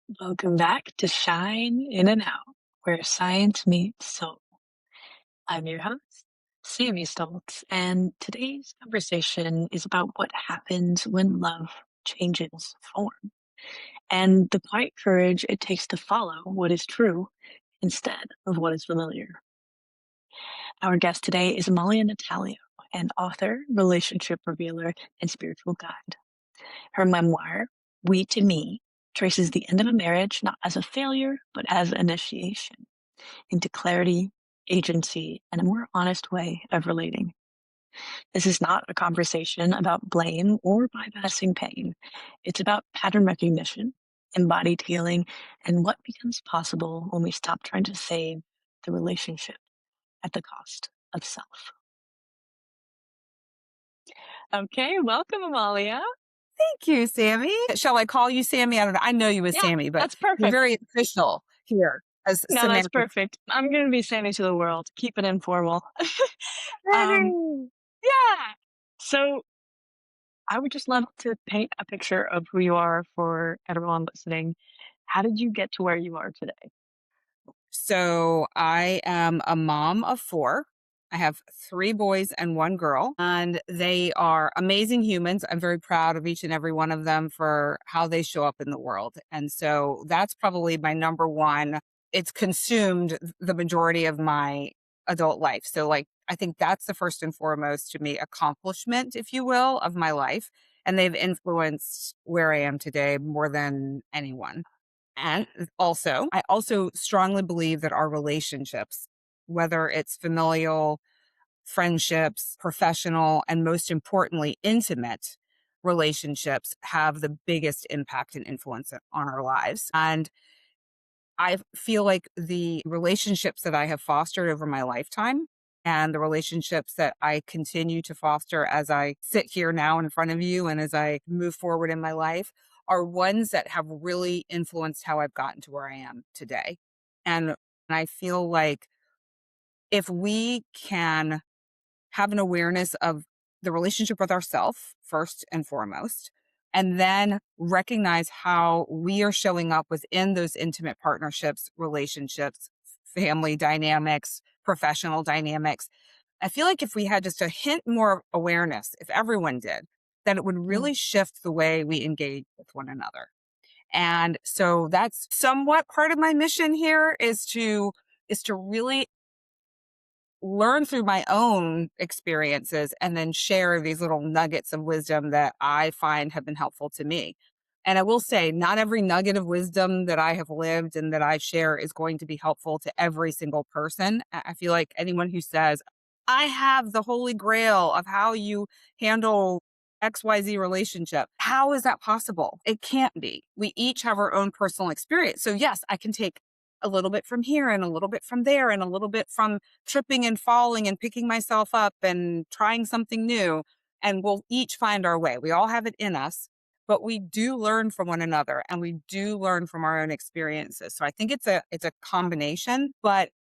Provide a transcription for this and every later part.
Welcome back to Shine In and Out, where science meets soul. I'm your host, Sammy Stoltz, and today's conversation is about what happens when love changes form and the quiet courage it takes to follow what is true instead of what is familiar. Our guest today is Amalia Natalio, an author, relationship revealer, and spiritual guide. Her memoir, We to Me, traces the end of a marriage not as a failure, but as an initiation into clarity, agency, and a more honest way of relating. This is not a conversation about blame or bypassing pain. It's about pattern recognition, embodied healing, and what becomes possible when we stop trying to save the relationship at the cost of self. Okay, welcome, Amalia. Thank you, Sammy. Shall I call you Sammy? I don't know. I know you as Yeah, Sammy, but that's you're perfect. very official here as No, that's Samantha. perfect. I'm gonna be Sammy to the world. Keep it informal. um, Ready. yeah. So I would just love to paint a picture of who you are for everyone listening. How did you get to where you are today? So I am a mom of four. I have three boys and one girl, and they are amazing humans. I'm very proud of each and every one of them for how they show up in the world. And so that's probably my number one. It's consumed the majority of my adult life. So, like, I think that's the first and foremost to me accomplishment, if you will, of my life. And they've influenced where I am today more than anyone. And also, I also strongly believe that our relationships, whether it's familial, friendships, professional, and most importantly, intimate relationships, have the biggest impact and influence on our lives. And I feel like the relationships that I have fostered over my lifetime and the relationships that I continue to foster as I sit here now in front of you and as I move forward in my life are ones that have really influenced how I've gotten to where I am today. And I feel like if we can have an awareness of the relationship with ourself first and foremost, and then recognize how we are showing up within those intimate partnerships, relationships, family dynamics, professional dynamics. I feel like if we had just a hint more awareness, if everyone did, then it would Mm. really shift the way we engage with one another. And so that's somewhat part of my mission here is to really learn through my own experiences and then share these little nuggets of wisdom that I find have been helpful to me. And I will say, not every nugget of wisdom that I have lived and that I share is going to be helpful to every single person. I feel like anyone who says, I have the holy grail of how you handle XYZ relationship. How is that possible? It can't be. We each have our own personal experience. So, yes, I can take a little bit from here and a little bit from there and a little bit from tripping and falling and picking myself up and trying something new. And we'll each find our way. We all have it in us, but we do learn from one another and we do learn from our own experiences. So I think it's a combination, but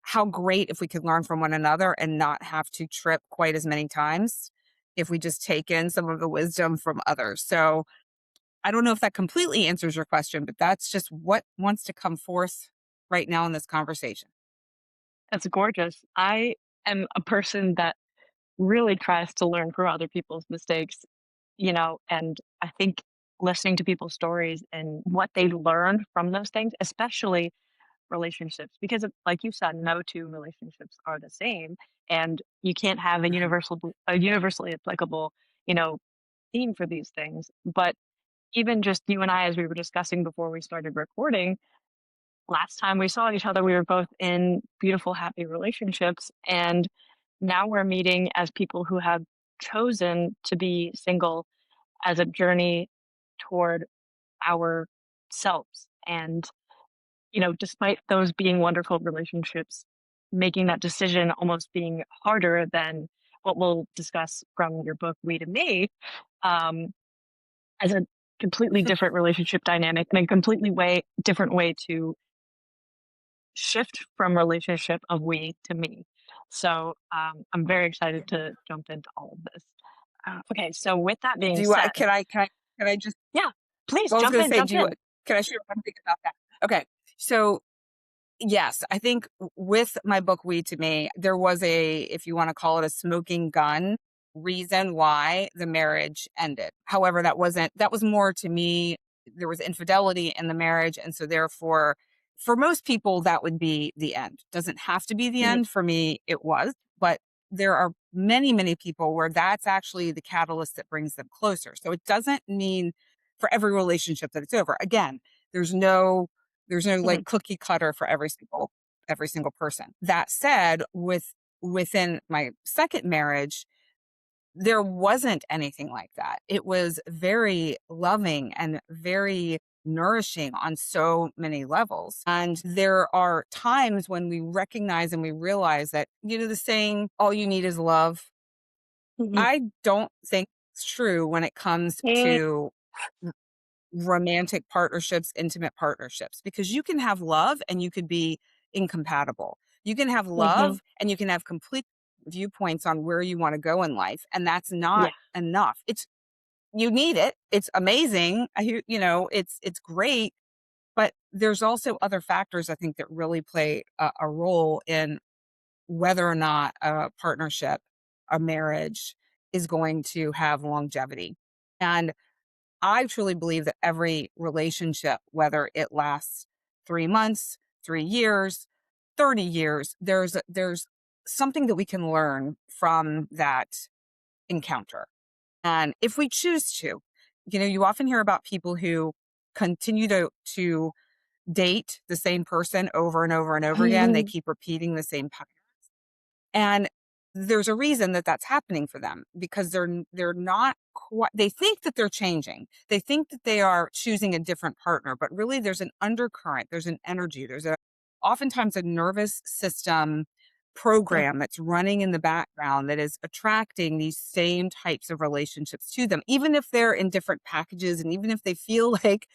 how great if we could learn from one another and not have to trip quite as many times if we just take in some of the wisdom from others. So I don't know if that completely answers your question, but that's just what wants to come forth right now in this conversation. That's gorgeous. I am a person that really tries to learn from other people's mistakes, and I think listening to people's stories and what they learned from those things, especially relationships, because like you said, no two relationships are the same, and you can't have Right. a universally applicable, you know, theme for these things. But even just you and I, as we were discussing before we started recording, last time we saw each other, we were both in beautiful, happy relationships. And now we're meeting as people who have chosen to be single as a journey toward ourselves. And, despite those being wonderful relationships, making that decision almost being harder than what we'll discuss from your book, We to Me, um, as a completely different relationship dynamic and a completely different way to shift from relationship of we to me. So I'm very excited to jump into all of this. Okay, so with that Do being you said, can I just yeah, please I was jump going to in, say jump in. Can I share one thing about that? Okay. So yes, I think with my book "We" to me, there was a, if you wanna call it a smoking gun, reason why the marriage ended. However, that was more to me, there was infidelity in the marriage, and so therefore, for most people, that would be the end. Doesn't have to be the Mhm, end. For me, it was, but there are many, many people where that's actually the catalyst that brings them closer. So it doesn't mean for every relationship that it's over. Again, there's no mhm, like cookie cutter for every single person. That said, within my second marriage, there wasn't anything like that. It was very loving and very nourishing on so many levels. And there are times when we recognize and we realize that, the saying, all you need is love. mhm, I don't think it's true when it comes mm, to romantic partnerships, intimate partnerships, because you can have love and you could be incompatible. You can have mhm. love and you can have complete viewpoints on where you want to go in life, and that's Yeah. not enough. You need it. It's amazing. It's great, but there's also other factors I think that really play a role in whether or not a partnership, a marriage is going to have longevity. And I truly believe that every relationship, whether it lasts 3 months, 3 years, 30 years, there's something that we can learn from that encounter. And if we choose to, you often hear about people who continue to date the same person over and over and over again. They Mhm, keep repeating the same pattern. And there's a reason that that's happening for them, because they're not quite, they think that they're changing. They think that they are choosing a different partner, but really there's an undercurrent, there's an energy, there's oftentimes a nervous system yeah, program that's running in the background that is attracting these same types of relationships to them, even if they're in different packages and even if they feel like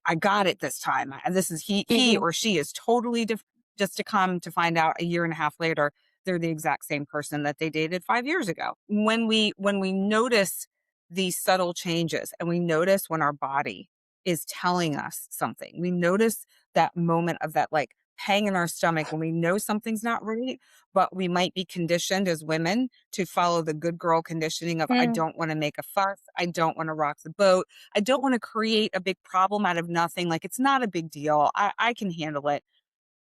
I got it this time. And this is he mhm, or she is totally different, just to come to find out a year and a half later they're the exact same person that they dated 5 years ago. When we notice these subtle changes and we notice when our body is telling us something. We notice that moment of that like pang in our stomach when we know something's not right, but we might be conditioned as women to follow the good girl conditioning of I mm, don't want to make a fuss, I don't want to rock the boat, I don't want to create a big problem out of nothing. Like, it's not a big deal. I can handle it.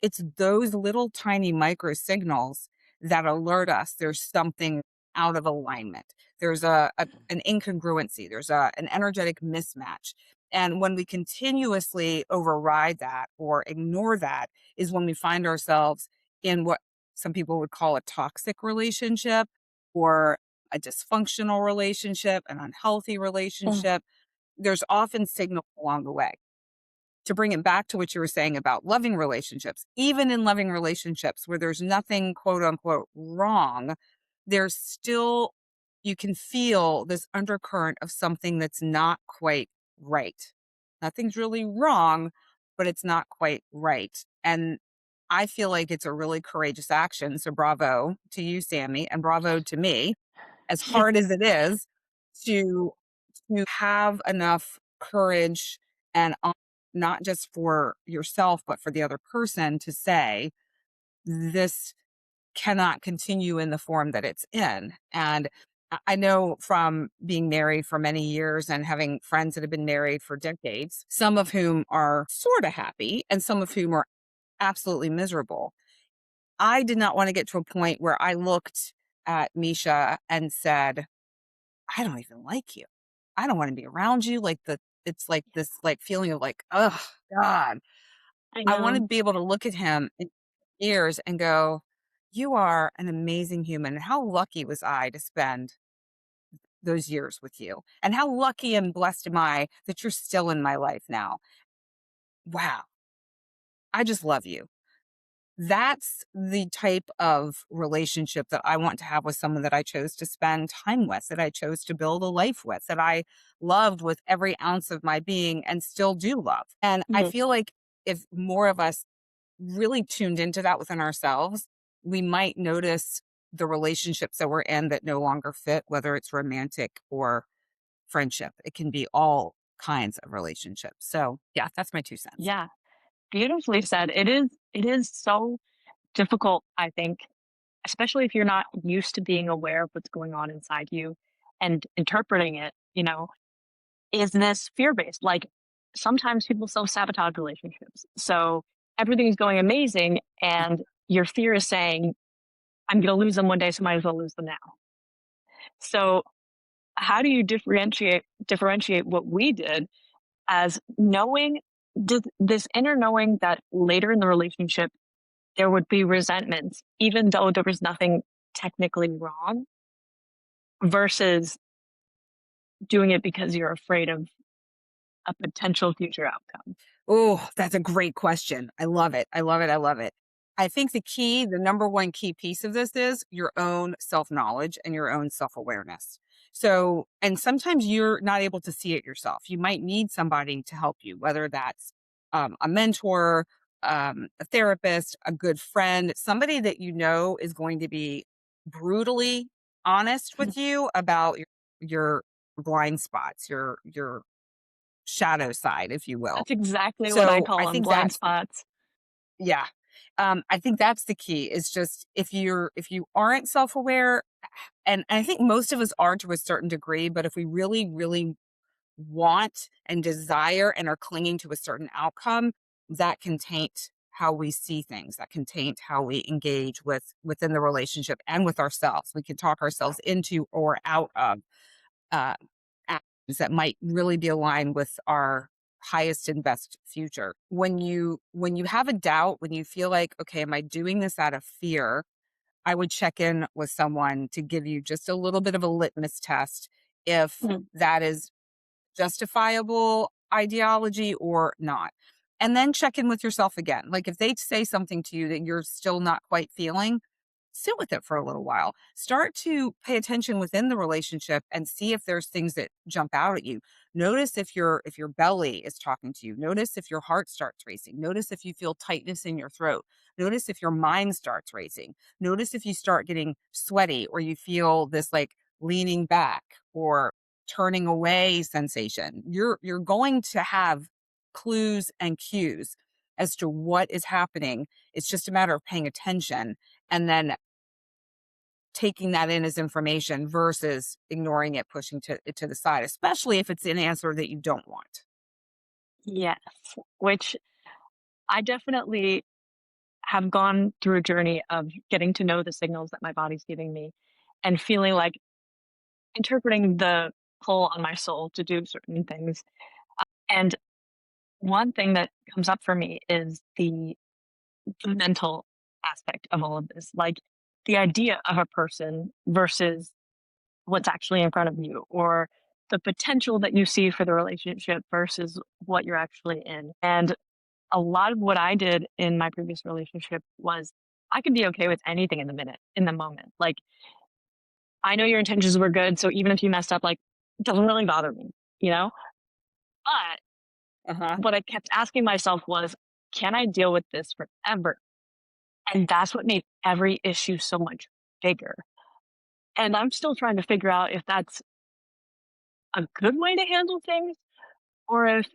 It's those little tiny micro signals that alert us there's something out of alignment. There's an incongruency. There's an energetic mismatch. And when we continuously override that or ignore that is when we find ourselves in what some people would call a toxic relationship or a dysfunctional relationship, an unhealthy mm, relationship. There's often signals along the way. To bring it back to what you were saying about loving relationships, even in loving relationships where there's nothing quote unquote wrong, there's still, you can feel this undercurrent of something that's not quite right. Nothing's really wrong, but it's not quite right. And I feel like it's a really courageous action. So bravo to you, Sammy, and bravo to me, as hard as it is to have enough courage and not just for yourself but for the other person to say this cannot continue in the form that it's in. And I know from being married for many years and having friends that have been married for decades, some of whom are sort of happy and some of whom are absolutely miserable. I did not want to get to a point where I looked at Misha and said, I don't even like you. I don't wanna be around you, like, it's like this, like, feeling of like, "Oh God." I I wanna know. be able to look at him in ears and go, "You are an amazing human, and how lucky was I to spend those years with you, and how lucky and blessed am I that you're still in my life now. Wow, I just love you." That's the type of relationship that I want to have with someone that I chose to spend time with, that I chose to build a life with, that I loved with every ounce of my being and still do love. And I Mhm, feel like if more of us really tuned into that within ourselves, we might notice the relationships that we're in that no longer fit, whether it's romantic or friendship. It can be all kinds of relationships. So yeah, that's my 2 cents. Yeah, beautifully said. It is so difficult, I think, especially if you're not used to being aware of what's going on inside you and interpreting it, is this fear-based? Like, sometimes people self-sabotage relationships. So everything's going amazing, and your fear is saying, "I'm gonna lose them one day, so might as well lose them now." So how do you differentiate what we did as knowing this inner knowing that later in the relationship there would be resentments, even though there was nothing technically wrong, versus doing it because you're afraid of a potential future outcome. Oh, that's a great question. I love it. I love it. I love it. I think the number one key piece of this is your own self knowledge and your own self awareness. So, and sometimes you're not able to see it yourself. You might need somebody to help you, whether that's a mentor, a therapist, a good friend, somebody that you know is going to be brutally honest with you about your blind spots, your shadow side, if you will. That's exactly what I So I call them, think blind that's spots. yeah. I think that's the key is just if you aren't self-aware, and I think most of us are to a certain degree, but if we really, really want and desire and are clinging to a certain outcome, that can taint how we see things. That can taint how we engage within the relationship and with ourselves. We can talk ourselves into or out of uh, actions that might really be aligned with our highest and best future. When you have a doubt, when you feel like, okay, am I doing this out of fear? I would check in with someone to give you just a little bit of a litmus test if Mm. that is justifiable ideology or not. And then check in with yourself again. Like if they say something to you that you're still not quite feeling, sit with it for a little while. Start to pay attention within the relationship and see if there's things that jump out at you. Notice if your belly is talking to you. Notice if your heart starts racing. Notice if you feel tightness in your throat. Notice if your mind starts racing. Notice if you start getting sweaty or you feel this like leaning back or turning away sensation. You're going to have clues and cues as to what is happening. It's just a matter of paying attention and then taking that in as information versus ignoring it, pushing it to the side, especially if it's an answer that you don't want. Yes, which I definitely have gone through a journey of getting to know the signals that my body's giving me and feeling like interpreting the pull on my soul to do certain things. And one thing that comes up for me is the mental aspect of all of this, like the idea of a person versus what's actually in front of you, or the potential that you see for the relationship versus what you're actually in. And a lot of what I did in my previous relationship was I could be okay with anything in the moment. Like, I know your intentions were good, so even if you messed up, like, it doesn't really bother me, you know? But Uh-huh. what I kept asking myself was, can I deal with this forever? And that's what made every issue so much bigger. And I'm still trying to figure out if that's a good way to handle things or if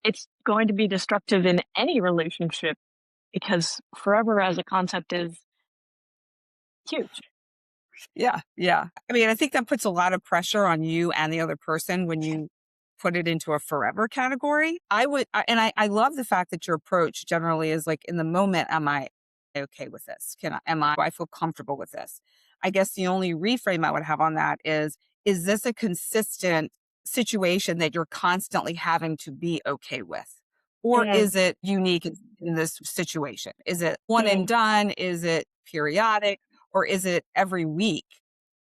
it's going to be destructive in any relationship because forever as a concept is huge. Yeah, yeah. I mean, I think that puts a lot of pressure on you and the other person when you put it into a forever category. I love the fact that your approach generally is like in the moment, am I okay with this? Do I feel comfortable with this? I guess the only reframe I would have on that is this a consistent situation that you're constantly having to be okay with? Or Mm, is it unique in this situation? Is it one and mm, done? Is it periodic? Or is it every week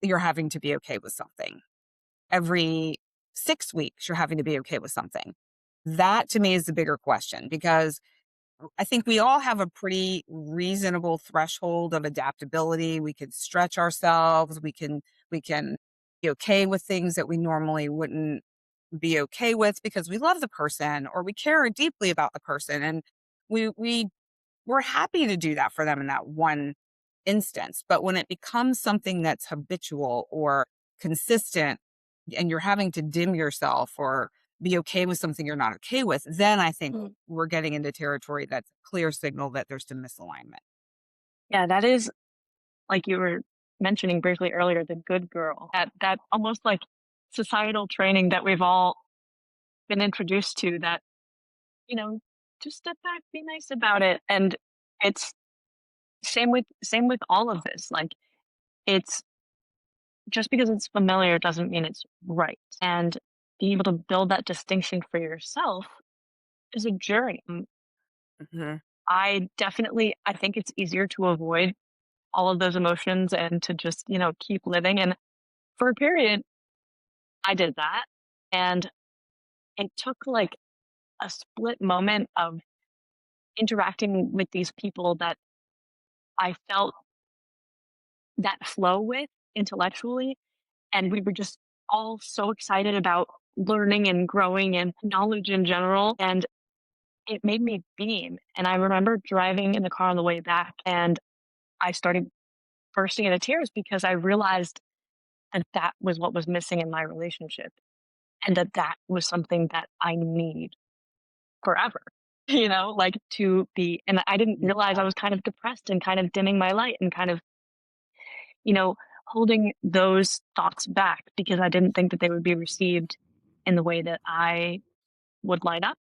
you're having to be okay with something? Every 6 weeks, you're having to be okay with something? That to me is the bigger question because I think we all have a pretty reasonable threshold of adaptability. We can stretch ourselves. We can be okay with things that we normally wouldn't be okay with because we love the person or we care deeply about the person. And we're happy to do that for them in that one instance. But when it becomes something that's habitual or consistent and you're having to dim yourself or be okay with something you're not okay with, then I think Mm. we're getting into territory that's a clear signal that there's some misalignment. Yeah, that is like you were mentioning briefly earlier, the good girl. That almost like societal training that we've all been introduced to that, you know, just step back, be nice about it. And it's same with all of this. Like it's just because it's familiar doesn't mean it's right. And being able to build that distinction for yourself is a journey. Mhm. I think it's easier to avoid all of those emotions and to just, keep living. And for a period, I did that. And it took like a split moment of interacting with these people that I felt that flow with intellectually. And we were just all so excited about learning and growing and knowledge in general. And it made me beam. And I remember driving in the car on the way back and I started bursting into tears because I realized that that was what was missing in my relationship and that that was something that I need forever. Like to be, and I didn't realize I was kind of depressed and kind of dimming my light and kind of, you know, holding those thoughts back because I didn't think that they would be received in the way that I would line up,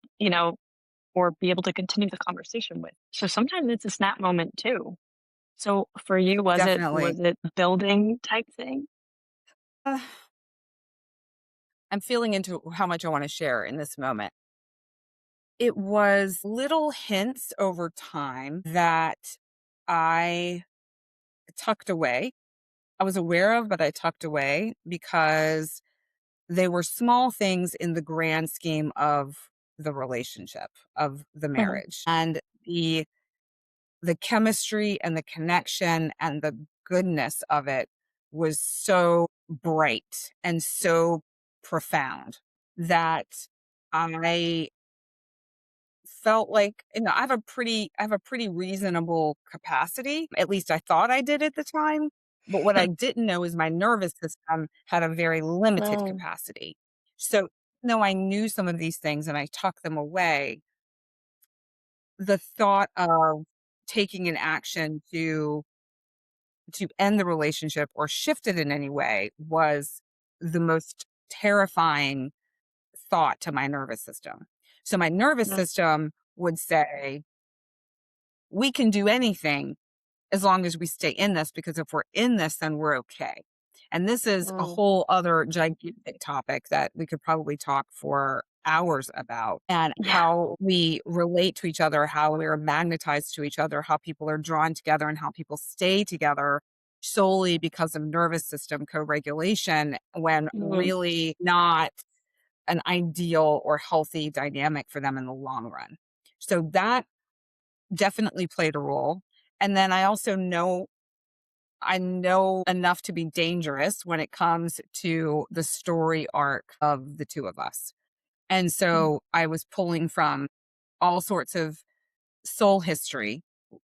or be able to continue the conversation with. So sometimes it's a snap moment too. So for you, was it Definitely. was it a building type thing? Uh, I'm feeling into how much I wanna share in this moment. It was little hints over time that I tucked away. I was aware of, but I tucked away because they were small things in the grand scheme of the relationship, of the Mhm. marriage. And the chemistry and the connection and the goodness of it was so bright and so profound that I felt like, I have a pretty reasonable capacity. At least I thought I did at the time. But what I didn't know is my nervous system had a very limited Oh, capacity. So even though I knew some of these things and I tucked them away, the thought of taking an action to end the relationship or shift it in any way was the most terrifying thought to my nervous system. So my nervous no. system would say, we can do anything as long as we stay in this, because if we're in this, then we're okay. And this is a Mm, whole other gigantic topic that we could probably talk for hours about, and yeah. how we relate to each other, how we're magnetized to each other, how people are drawn together, and how people stay together solely because of nervous system co-regulation when Mm, really not an ideal or healthy dynamic for them in the long run. So that definitely played a role. And then I know enough to be dangerous when it comes to the story arc of the two of us. And mm, so I was pulling from all sorts of soul history,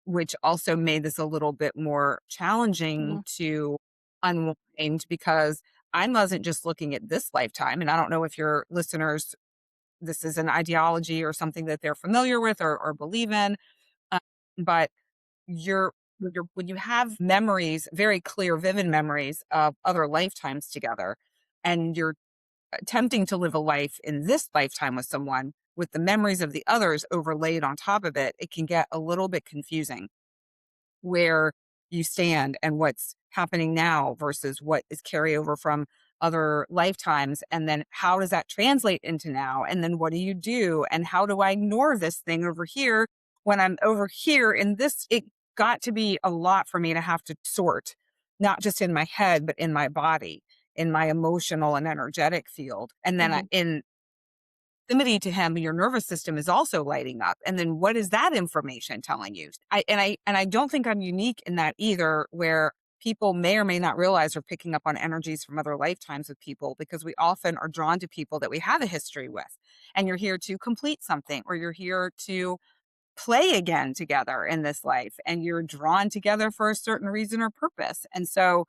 which also made this a little bit more challenging mm, to unwind because I wasn't just looking at this lifetime. And I don't know if your listeners, this is an ideology or something that they're familiar with or believe in. uh, but when you have memories, very clear, vivid memories of other lifetimes together, and you're attempting to live a life in this lifetime with someone with the memories of the others overlaid on top of it, it can get a little bit confusing where you stand and what's happening now versus what is carryover from other lifetimes. And then how does that translate into now? And then what do you do? And how do I ignore this thing over here when I'm over here in this? It got to be a lot for me to have to sort, not just in my head, but in my body, in my emotional and energetic field. And then mhm, in proximity to him, your nervous system is also lighting up. And then what is that information telling you? I don't think I'm unique in that either, where people may or may not realize we're picking up on energies from other lifetimes with people because we often are drawn to people that we have a history with. And you're here to complete something, or you're here to play again together in this life, and you're drawn together for a certain reason or purpose. And so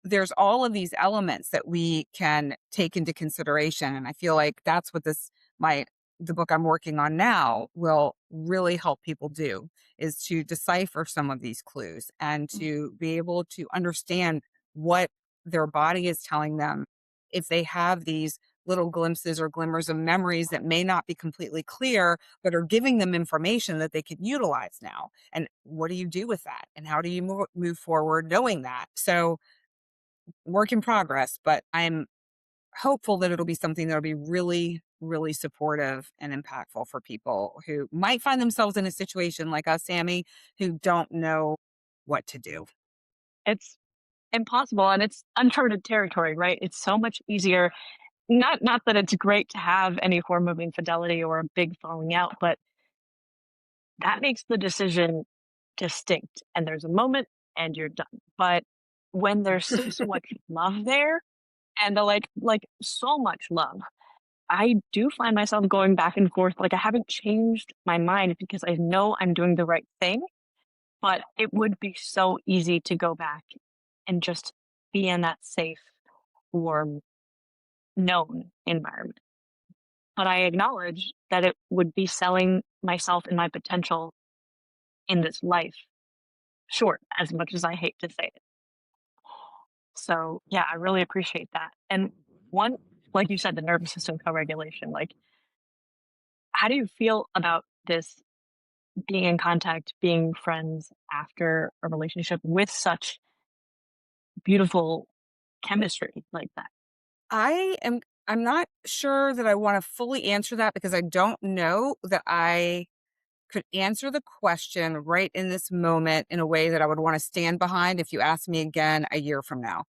there's all of these elements that we can take into consideration. And I feel like that's what this the book I'm working on now will really help people do, is to decipher some of these clues and Mm. to be able to understand what their body is telling them if they have these little glimpses or glimmers of memories that may not be completely clear, but are giving them information that they could utilize now. And what do you do with that? And how do you move forward knowing that? So, work in progress, but I'm hopeful that it'll be something that'll be really, really supportive and impactful for people who might find themselves in a situation like us, Sammy, who don't know what to do. It's impossible and it's uncharted territory, right? It's so much easier. Not that it's great to have any form of infidelity or a big falling out, but that makes the decision distinct and there's a moment and you're done. But when there's still so much love there and like so much love, I do find myself going back and forth. Like I haven't changed my mind because I know I'm doing the right thing, but it would be so easy to go back and just be in that safe, warm, known environment. But I acknowledge that it would be selling myself and my potential in this life short, as much as I hate to say it. So, yeah, I really appreciate that. And one, like you said, the nervous system co-regulation, like, how do you feel about this being in contact, being friends after a relationship with such beautiful chemistry like that? I'm not sure that I want to fully answer that because I don't know that I could answer the question right in this moment in a way that I would want to stand behind if you asked me again a year from now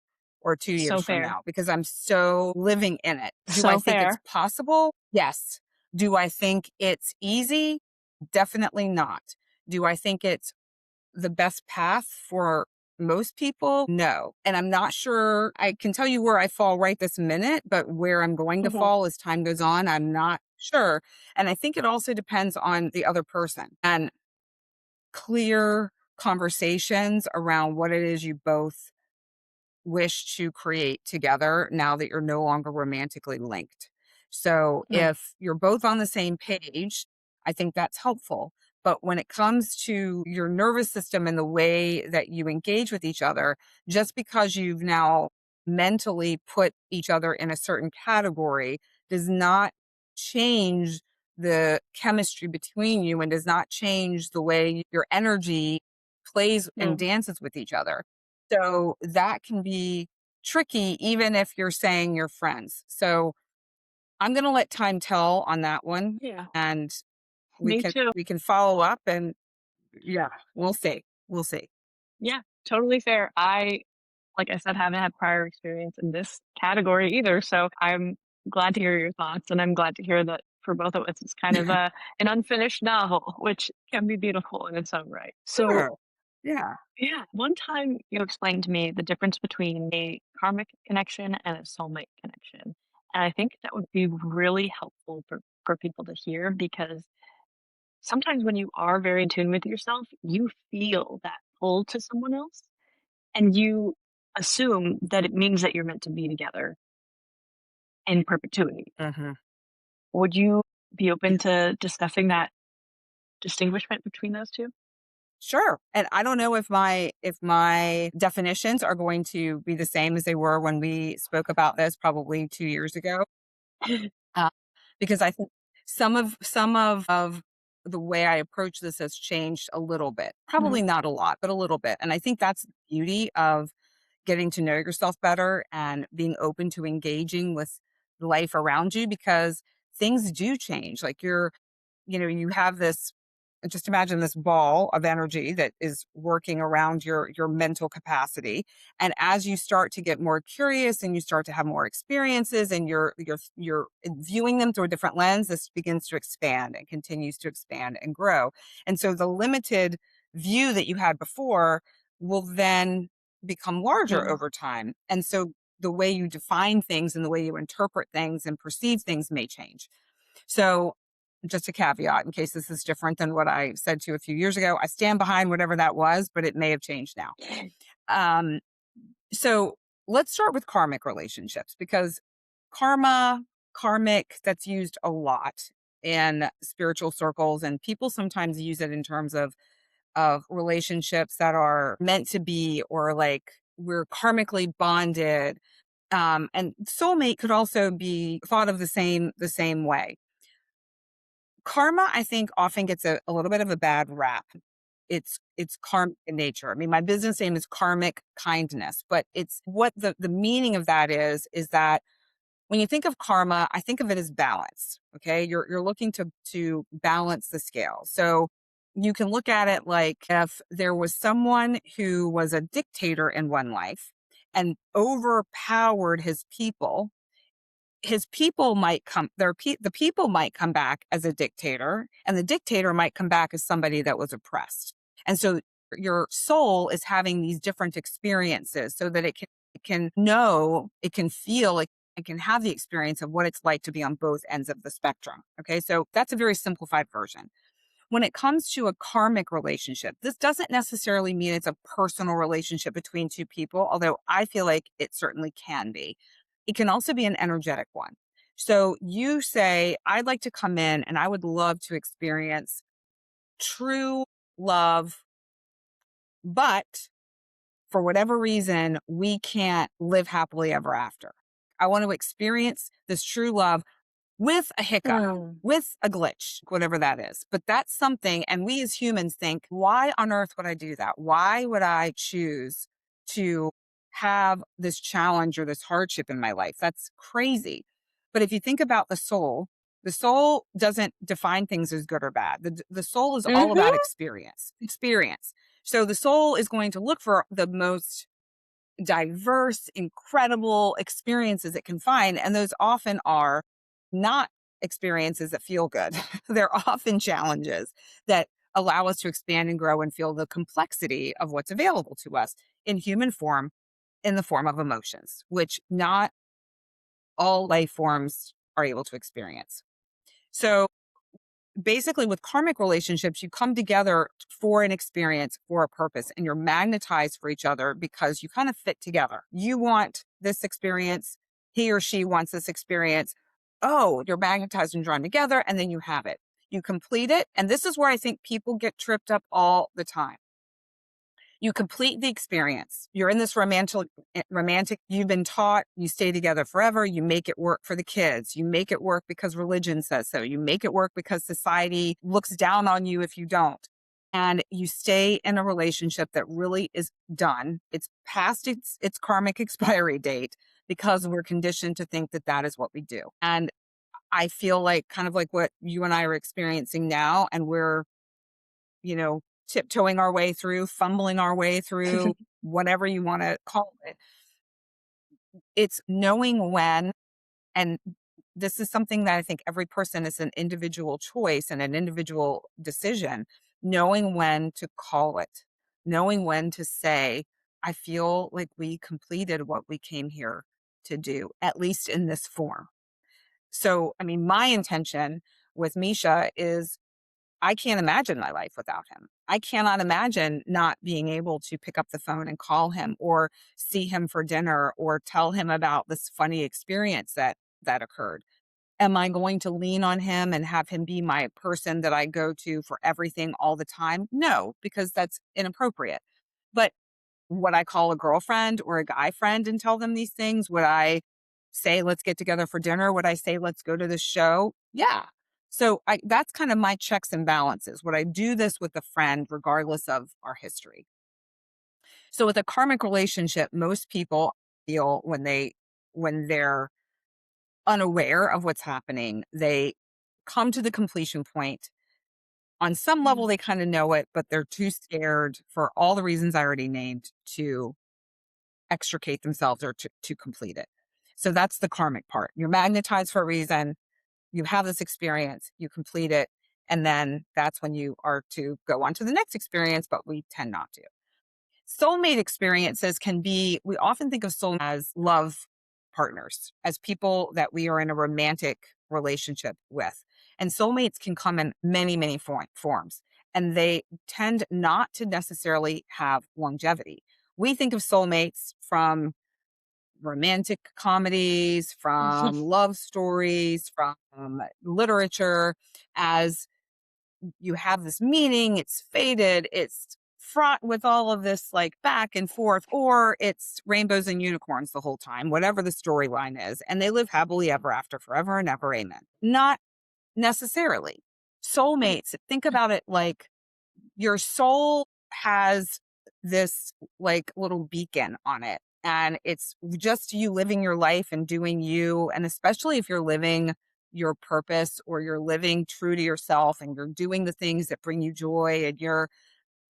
or 2 So years from fair. now, because I'm so living in it. Do I So think it's fair. possible? Yes. Do I think it's easy? Definitely not. Do I think it's the best path for most people? No. And I'm not sure I can tell you where I fall right this minute, but where I'm going to Mhm. fall as time goes on, I'm not sure. And I think it also depends on the other person and clear conversations around what it is you both wish to create together now that you're no longer romantically linked. So Mm, if you're both on the same page, I think that's helpful. But when it comes to your nervous system and the way that you engage with each other, just because you've now mentally put each other in a certain category does not change the chemistry between you and does not change the way your energy plays and mm. dances with each other. So that can be tricky even if you're saying you're friends. So I'm going to let time tell on that one, Yeah, and we me can too. we can follow up, and yeah, we'll see. We'll see. Yeah, totally fair. Like I said, haven't had prior experience in this category either. So I'm glad to hear your thoughts. And I'm glad to hear that for both of us, it's kind of an unfinished novel, which can be beautiful in its own right. So, Sure. Yeah. yeah, one time you explained to me the difference between a karmic connection and a soulmate connection. And I think that would be really helpful for people to hear because sometimes when you are very in tune with yourself, you feel that pull to someone else and you assume that it means that you're meant to be together in perpetuity. Hmm. Would you be open to discussing that distinguishment between those 2? Sure. And I don't know if my definitions are going to be the same as they were when we spoke about this probably 2 years ago. Uh, because I think some of the way I approach this has changed a little bit. Mhm, Probably not a lot, but a little bit. And I think that's the beauty of getting to know yourself better and being open to engaging with life around you because things do change. Like you have this, just imagine this ball of energy that is working around your mental capacity, and as you start to get more curious and you start to have more experiences and you're viewing them through a different lens, this begins to expand and continues to expand and grow. And so the limited view that you had before will then become larger mm, over time, and so the way you define things and the way you interpret things and perceive things may change. So, just a caveat in case this is different than what I said to you a few years ago, I stand behind whatever that was, but it may have changed now. Um, so let's start with karmic relationships because karma, karmic, that's used a lot in spiritual circles, and people sometimes use it in terms of relationships that are meant to be, or like we're karmically bonded. And soulmate could also be thought of the same way. Karma, I think, often gets a little bit of a bad rap. It's karmic in nature. I mean, my business name is Karmic Kindness, but it's what the meaning of that is that when you think of karma, I think of it as balance. Okay. You're looking to balance the scale. So you can look at it like if there was someone who was a dictator in one life and overpowered his people might come the people might come back as a dictator, and the dictator might come back as somebody that was oppressed. And so your soul is having these different experiences so that it can know, it can feel, it can have the experience of what it's like to be on both ends of the spectrum. Okay, so that's a very simplified version. When it comes to a karmic relationship, this doesn't necessarily mean it's a personal relationship between two people, although I feel like it certainly can be. It can also be an energetic one. So you say, I'd like to come in and I would love to experience true love, but for whatever reason, we can't live happily ever after. I want to experience this true love with a hiccup, Mm. with a glitch, whatever that is. But that's something, and we as humans think, why on earth would I do that? Why would I choose to have this challenge or this hardship in my life? That's crazy. But if you think about the soul doesn't define things as good or bad. The soul is all about Mhm. experience. So the soul is going to look for the most diverse, incredible experiences it can find. And those often are not experiences that feel good. They're often challenges that allow us to expand and grow and feel the complexity of what's available to us in human form, in the form of emotions, which not all life forms are able to experience. So basically, with karmic relationships, you come together for an experience, for a purpose, and you're magnetized for each other because you kind of fit together. You want this experience, he or she wants this experience. Oh, you're magnetized and drawn together, and then you have it. You complete it. And this is where I think people get tripped up all the time. You complete the experience. You're in this romantic, you've been taught, you stay together forever. You make it work for the kids. You make it work because religion says so. You make it work because society looks down on you if you don't. And you stay in a relationship that really is done. It's past its karmic expiry date because we're conditioned to think that that is what we do. And I feel like kind of like what you and I are experiencing now, and we're, you know, tiptoeing our way through, fumbling our way through, whatever you want to call it. It's knowing when, and this is something that I think every person is an individual choice and an individual decision, knowing when to call it, knowing when to say, I feel like we completed what we came here to do, at least in this form. So, I mean, my intention with Misha is I can't imagine my life without him. I cannot imagine not being able to pick up the phone and call him or see him for dinner or tell him about this funny experience that occurred. Am I going to lean on him and have him be my person that I go to for everything all the time? No, because that's inappropriate. But would I call a girlfriend or a guy friend and tell them these things? Would I say, let's get together for dinner? Would I say, let's go to the show? Yeah. So that's kind of my checks and balances. Would I do this with a friend regardless of our history? So with a karmic relationship, most people feel when they're unaware of what's happening, they come to the completion point. On some level, Mm. they kind of know it, but they're too scared for all the reasons I already named to extricate themselves or to complete it. So that's the karmic part. You're magnetized for a reason. You have this experience, you complete it, and then that's when you are to go on to the next experience, but we tend not to. Soulmate experiences can be, we often think of soulmate as love partners, as people that we are in a romantic relationship with. And soulmates can come in many, many forms, and they tend not to necessarily have longevity. We think of soulmates from romantic comedies, from love stories, from literature, as you have this meaning, it's faded, it's fraught with all of this like back and forth, or it's rainbows and unicorns the whole time, whatever the storyline is, and they live happily ever after, forever and ever, amen. Not necessarily. Soulmates, think about it like your soul has this like little beacon on it, and it's just you living your life and doing you, and especially if you're living your purpose, or you're living true to yourself, and you're doing the things that bring you joy, and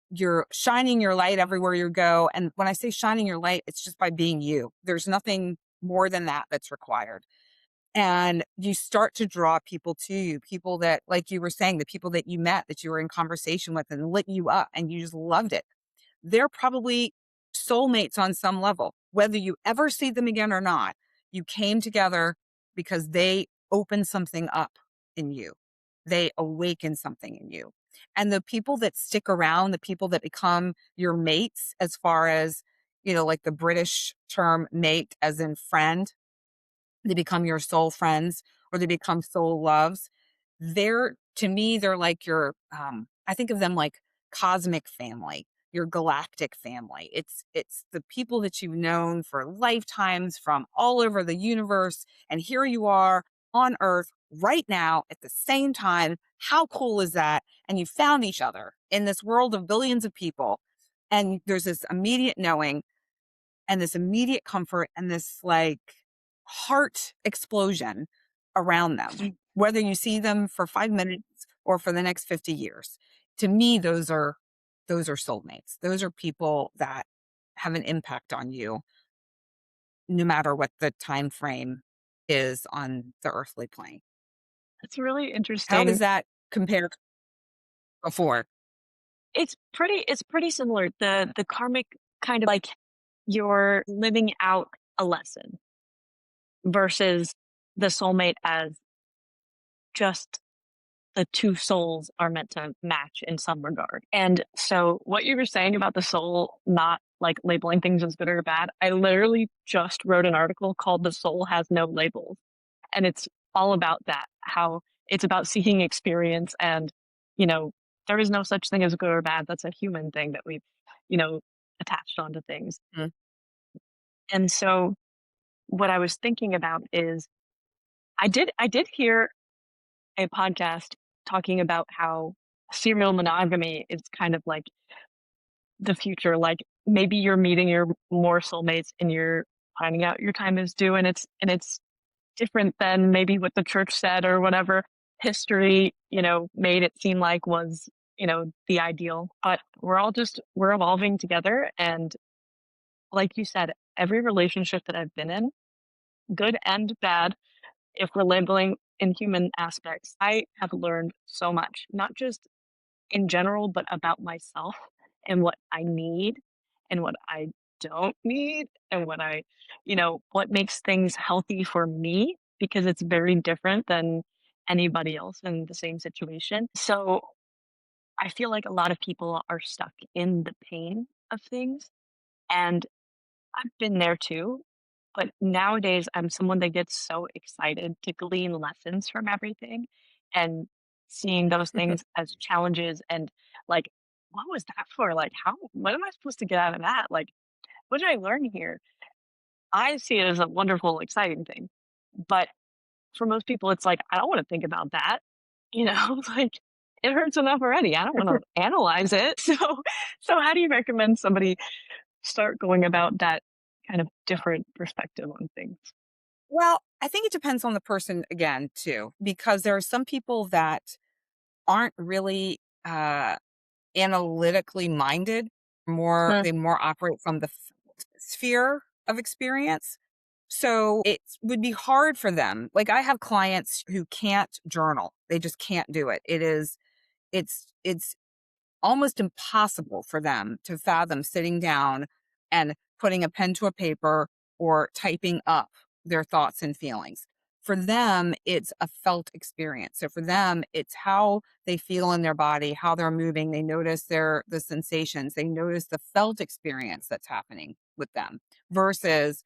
you're shining your light everywhere you go. And when I say shining your light, it's just by being you. There's nothing more than that that's required. And you start to draw people to you, people that, like you were saying, the people that you met, that you were in conversation with and lit you up and you just loved it. They're probably soulmates on some level. Whether you ever see them again or not, you came together because they opened something up in you. They awaken something in you. And the people that stick around, the people that become your mates, as far as, like the British term mate, as in friend, they become your soul friends, or they become soul loves. To me, they're like your, I think of them like cosmic family, your galactic family. It's the people that you've known for lifetimes from all over the universe. And here you are on Earth right now at the same time. How cool is that? And you found each other in this world of billions of people. And there's this immediate knowing and this immediate comfort and this like heart explosion around them, whether you see them for 5 minutes or for the next 50 years. To me, those are soulmates. Those are people that have an impact on you, no matter what the time frame is on the earthly plane. That's really How does interesting. that compare to before? It's pretty similar. The karmic kind of like you're living out a lesson versus the soulmate as just the two souls are meant to match in some regard. And so what you were saying about the soul not like labeling things as good or bad, I literally just wrote an article called The Soul Has No Labels. And it's all about that, how it's about seeking experience and, you know, there is no such thing as good or bad. That's a human thing that we've, you know, attached onto things. Mm. And so what I was thinking about is I did hear a podcast talking about how serial monogamy is kind of like the future. Like maybe you're meeting your more soulmates and you're finding out your time is due, and it's different than maybe what the church said or whatever history, made it seem like was, the ideal. But we're evolving together. And like you said, every relationship that I've been in, good and bad, if we're labeling in human aspects, I have learned so much, not just in general, but about myself and what I need and what I don't need and what makes things healthy for me because it's very different than anybody else in the same situation. So I feel like a lot of people are stuck in the pain of things. And I've been there too. But nowadays, I'm someone that gets so excited to glean lessons from everything and seeing those things as challenges and like, what was that for? Like, what am I supposed to get out of that? Like, what did I learn here? I see it as a wonderful, exciting thing. But for most people, it's like, I don't want to think about that. Like it hurts enough already. I don't want to analyze it. So how do you recommend somebody start going about that kind of different perspective on things? Well, I think it depends on the person again, too, because there are some people that aren't really analytically minded. Huh. They more operate from the sphere of experience. So it would be hard for them. Like I have clients who can't journal. They just can't do it. It's almost impossible for them to fathom sitting down and putting a pen to a paper or typing up their thoughts and feelings. For them, it's a felt experience. So for them, it's how they feel in their body, how they're moving. They notice the sensations. They notice the felt experience that's happening with them versus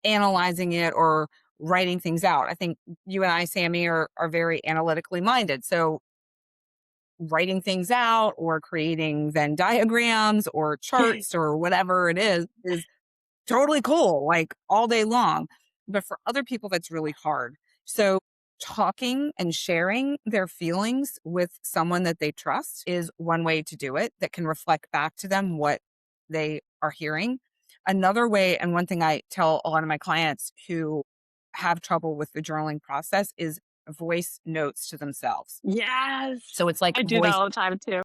analyzing it or writing things out. I think you and I, Sammy, are very analytically minded. So writing things out or creating Venn diagrams or charts or whatever it is totally cool, like all day long. But for other people, that's really hard. So talking and sharing their feelings with someone that they trust is one way to do it that can reflect back to them what they are hearing. Another way, and one thing I tell a lot of my clients who have trouble with the journaling process is voice notes to themselves. Yes. So it's like I do that voice all the time too.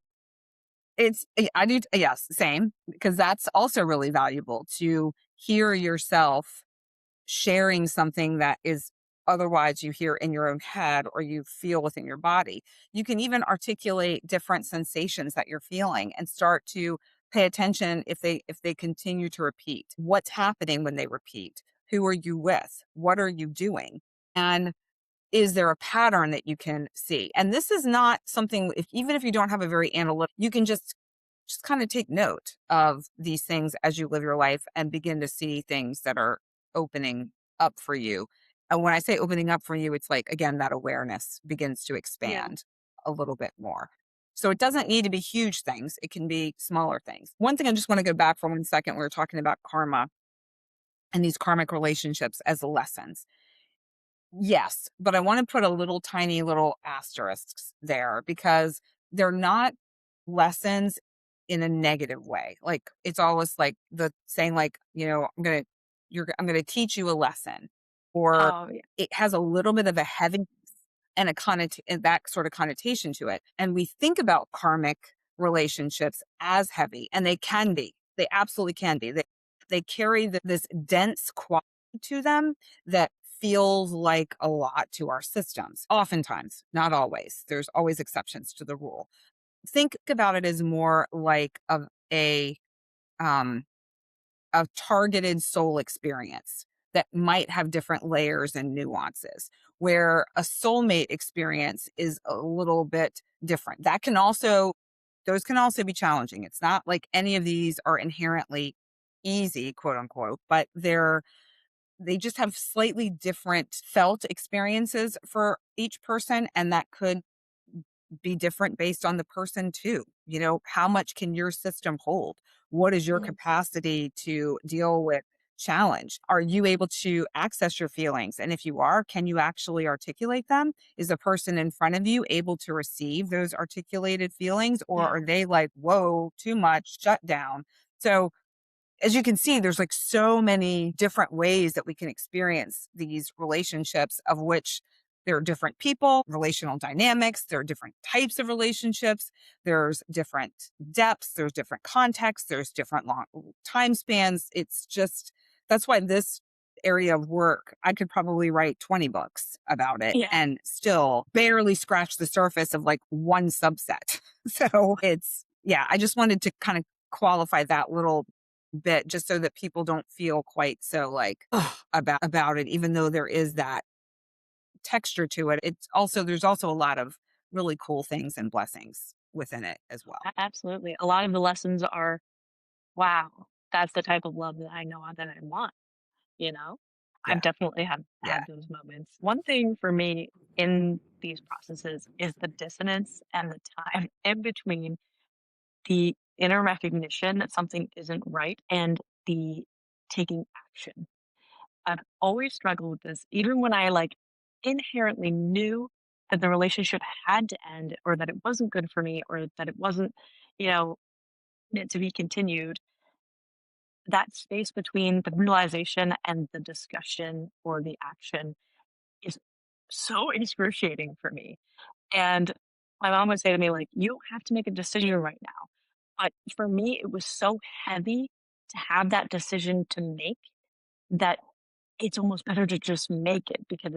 I do yes, same, because that's also really valuable to hear yourself sharing something that is otherwise you hear in your own head or you feel within your body. You can even articulate different sensations that you're feeling and start to pay attention if they continue to repeat. What's happening when they repeat? Who are you with? What are you doing? And is there a pattern that you can see? And this is not something if even if you don't have a very analytical, you can just kind of take note of these things as you live your life and begin to see things that are opening up for you. And when I say opening up for you, it's like, again, that awareness begins to Yeah. expand a little bit more. So it doesn't need to be huge things, it can be smaller things. One thing I just want to go back for 1 second, we were talking about karma and these karmic relationships as lessons. Yes, but I wanna put a little tiny little asterisks there because they're not lessons in a negative way. Like, it's always like the saying like, I'm gonna teach you a lesson, or Oh, yeah. it has a little bit of a heavy and and that sort of connotation to it. And we think about karmic relationships as heavy, and they can be. They absolutely can be. They carry this dense quality to them that feels like a lot to our systems. Oftentimes, not always. There's always exceptions to the rule. Think about it as more like a um a targeted soul experience that might have different layers and nuances, where a soulmate experience is a little bit different. Those can also be challenging. It's not like any of these are inherently easy, quote unquote, but they just have slightly different felt experiences for each person. And that could be different based on the person too. How much can your system hold? What is your Yeah. capacity to deal with challenge? Are you able to access your feelings? And if you are, can you actually articulate them? Is the person in front of you able to receive those articulated feelings? Or Yeah. are they like, whoa, too much, shut down? So as you can see, there's like so many different ways that we can experience these relationships, of which there are different people, relational dynamics, there are different types of relationships, there's different depths, there's different contexts, there's different long time spans. It's just that's why this area of work, I could probably write 20 books about it Yeah. and still barely scratch the surface of like one subset. So yeah, I just wanted to kind of qualify that little bit just so that people don't feel quite so like ugh, about it, even though there is that texture to it. There's also a lot of really cool things and blessings within it as well. Absolutely. A lot of the lessons are, wow, that's the type of love that I know that I want, you know? I've Yeah. definitely Yeah. had those moments. One thing for me in these processes is the dissonance and the time in between the inner recognition that something isn't right and the taking action. I've always struggled with this, even when I like inherently knew that the relationship had to end or that it wasn't good for me or that it wasn't, you know, meant to be continued. That space between the realization and the discussion or the action is so excruciating for me. And my mom would say to me, like, you don't have to make a decision right now. But for me, it was so heavy to have that decision to make that it's almost better to just make it because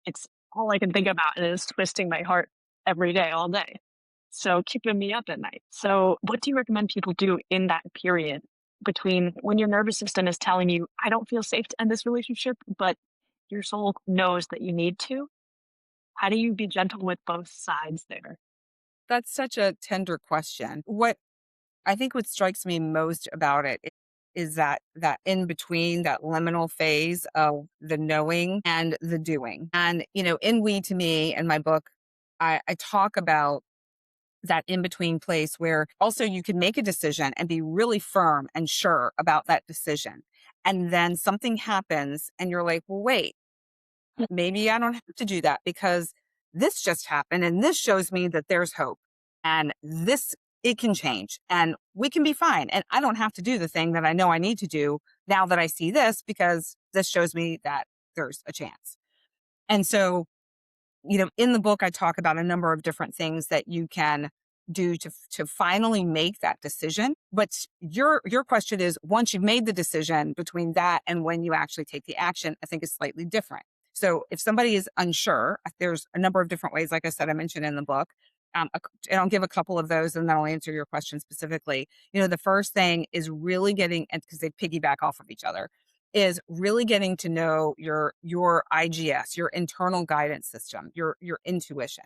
it's all I can think about and it's twisting my heart every day, all day. So keeping me up at night. So what do you recommend people do in that period between when your nervous system is telling you, I don't feel safe to end this relationship, but your soul knows that you need to? How do you be gentle with both sides there? That's such a tender question. What strikes me most about it is that in between, that liminal phase of the knowing and the doing. And, in We to Me in my book, I talk about that in between place where also you can make a decision and be really firm and sure about that decision. And then something happens and you're like, well, wait, maybe I don't have to do that because this just happened and this shows me that there's hope and this, it can change and we can be fine. And I don't have to do the thing that I know I need to do now that I see this because this shows me that there's a chance. And so, in the book, I talk about a number of different things that you can do to finally make that decision. But your question is, once you've made the decision, between that and when you actually take the action, I think is slightly different. So if somebody is unsure, there's a number of different ways. Like I said, I mentioned in the book, and I'll give a couple of those, and then I'll answer your question specifically. The first thing is really getting, and because they piggyback off of each other, is really getting to know your IGS, your internal guidance system, your intuition,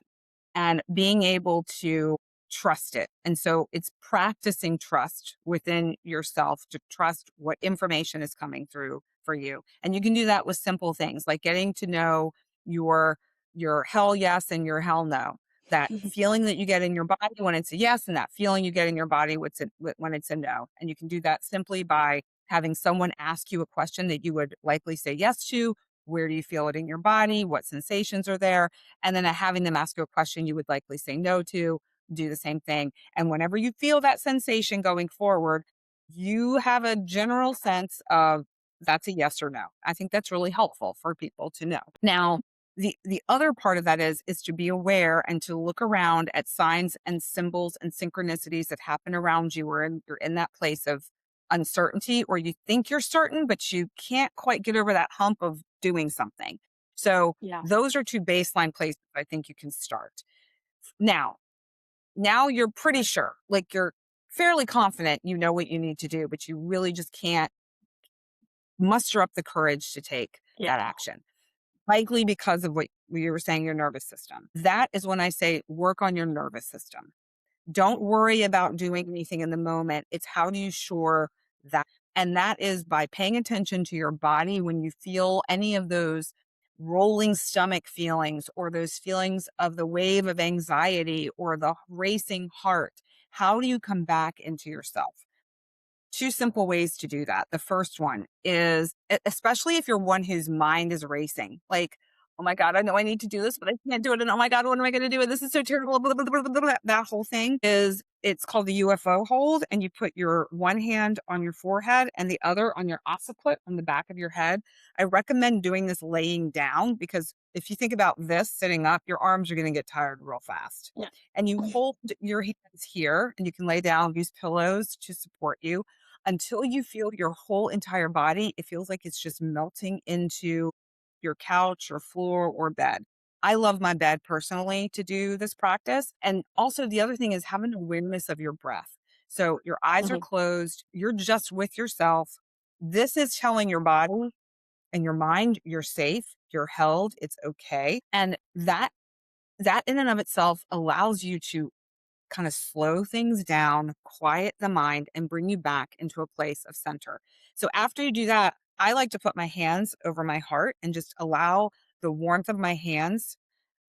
and being able to trust it. And so it's practicing trust within yourself to trust what information is coming through for you. And you can do that with simple things like getting to know your your hell yes and your hell no. That feeling that you get in your body when it's a yes, and that feeling you get in your body when it's a no. And you can do that simply by having someone ask you a question that you would likely say yes to. Where do you feel it in your body? What sensations are there? And then having them ask you a question you would likely say no to, do the same thing. And whenever you feel that sensation going forward, you have a general sense of that's a yes or no. I think that's really helpful for people to know. Now, the other part of that is to be aware and to look around at signs and symbols and synchronicities that happen around you, or you're in that place of uncertainty, or you think you're certain, but you can't quite get over that hump of doing something. So Yeah. those are two baseline places I think you can start. Now you're pretty sure, like you're fairly confident you know what you need to do, but you really just can't muster up the courage to take Yeah. that action. Likely because of what you were saying, your nervous system. That is when I say work on your nervous system. Don't worry about doing anything in the moment. It's how do you shore that? And that is by paying attention to your body when you feel any of those rolling stomach feelings or those feelings of the wave of anxiety or the racing heart. How do you come back into yourself? Two simple ways to do that. The first one is, especially if you're one whose mind is racing, like, oh my God, I know I need to do this, but I can't do it. And oh my God, what am I going to do? And this is so terrible. Blah, blah, blah, blah, blah, blah. That whole thing it's called the UFO hold. And you put your one hand on your forehead and the other on your occiput on the back of your head. I recommend doing this laying down because if you think about this sitting up, your arms are going to get tired real fast. Yeah. And you hold your hands here and you can lay down, use pillows to support you until you feel your whole entire body, it feels like it's just melting into your couch or floor or bed. I love my bed personally to do this practice. And also, the other thing is have an awareness of your breath. So your eyes are Mhm. closed, you're just with yourself. This is telling your body and your mind you're safe, you're held, it's okay. And that in and of itself allows you to kind of slow things down, quiet the mind, and bring you back into a place of center. So after you do that, I like to put my hands over my heart and just allow the warmth of my hands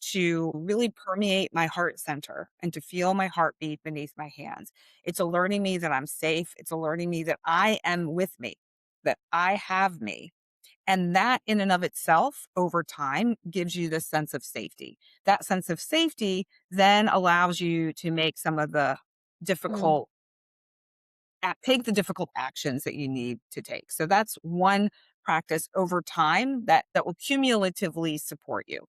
to really permeate my heart center and to feel my heartbeat beneath my hands. It's alerting me that I'm safe. It's alerting me that I am with me, that I have me. And that in and of itself, over time, gives you this sense of safety. That sense of safety then allows you to make some of the Mhm. difficult, take the difficult actions that you need to take. So that's one practice over time that will cumulatively support you.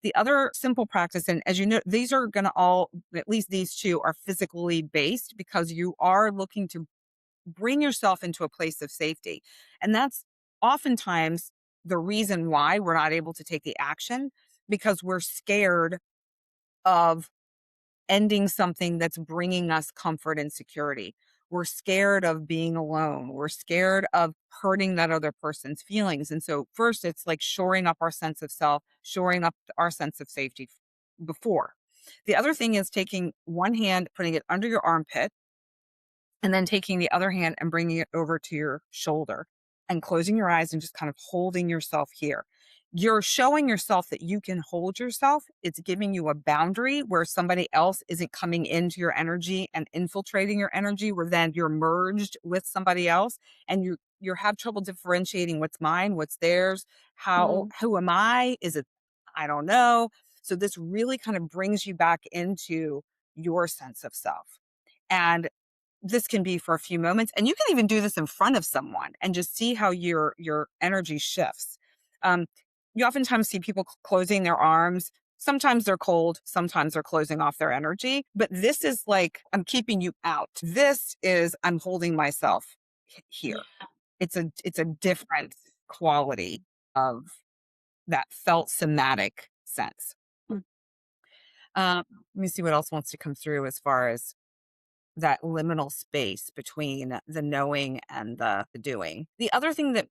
The other simple practice, and as you know, these are going to all, at least these two, are physically based because you are looking to bring yourself into a place of safety. And that's oftentimes the reason why we're not able to take the action because we're scared of ending something that's bringing us comfort and security. We're scared of being alone. We're scared of hurting that other person's feelings. And so, first, it's like shoring up our sense of self, shoring up our sense of safety before. The other thing is taking one hand, putting it under your armpit, And then taking the other hand and bringing it over to your shoulder and closing your eyes and just kind of holding yourself here. You're showing yourself that you can hold yourself. It's giving you a boundary where somebody else isn't coming into your energy and infiltrating your energy, where then you're merged with somebody else and you have trouble differentiating what's mine, what's theirs, Mm, who am I? Is it I don't know. So this really kind of brings you back into your sense of self. And this can be for a few moments, and you can even do this in front of someone and just see how your energy shifts. Um, you oftentimes see people closing their arms. Sometimes they're cold, sometimes they're closing off their energy, but this is like I'm keeping you out. This is I'm holding myself here. yeah. It's a different quality of that felt somatic sense. Mm, Let me see what else wants to come through as far as that liminal space between the knowing and the doing. The other thing that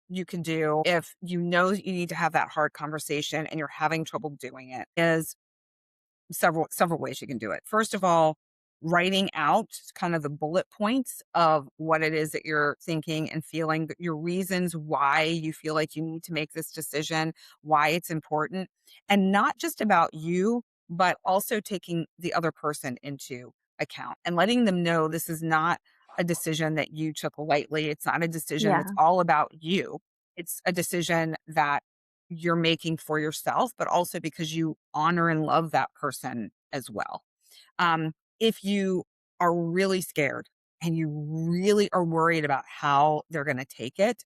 you can do if you know that you need to have that hard conversation and you're having trouble doing it is several ways you can do it. First of all, writing out kind of the bullet points of what it is that you're thinking and feeling, your reasons why you feel like you need to make this decision, why it's important, and not just about you, but also taking the other person into account and letting them know this is not a decision that you took lightly. It's not a decision that's yeah. all about you. It's a decision that you're making for yourself, but also because you honor and love that person as well. If you are really scared and you really are worried about how they're going to take it,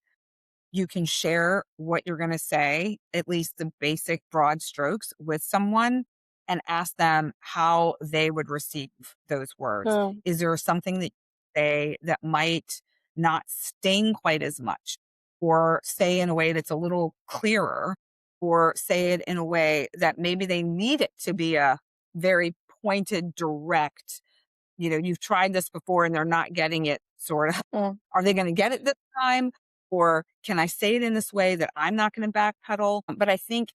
you can share what you're going to say, at least the basic broad strokes, with someone and ask them how they would receive those words. Mm, Is there something that you say that might not sting quite as much, or say in a way that's a little clearer, or say it in a way that maybe they need it to be a very pointed, direct, you've tried this before and they're not getting it sort of. mm, Are they gonna get it this time? Or can I say it in this way that I'm not gonna backpedal? But I think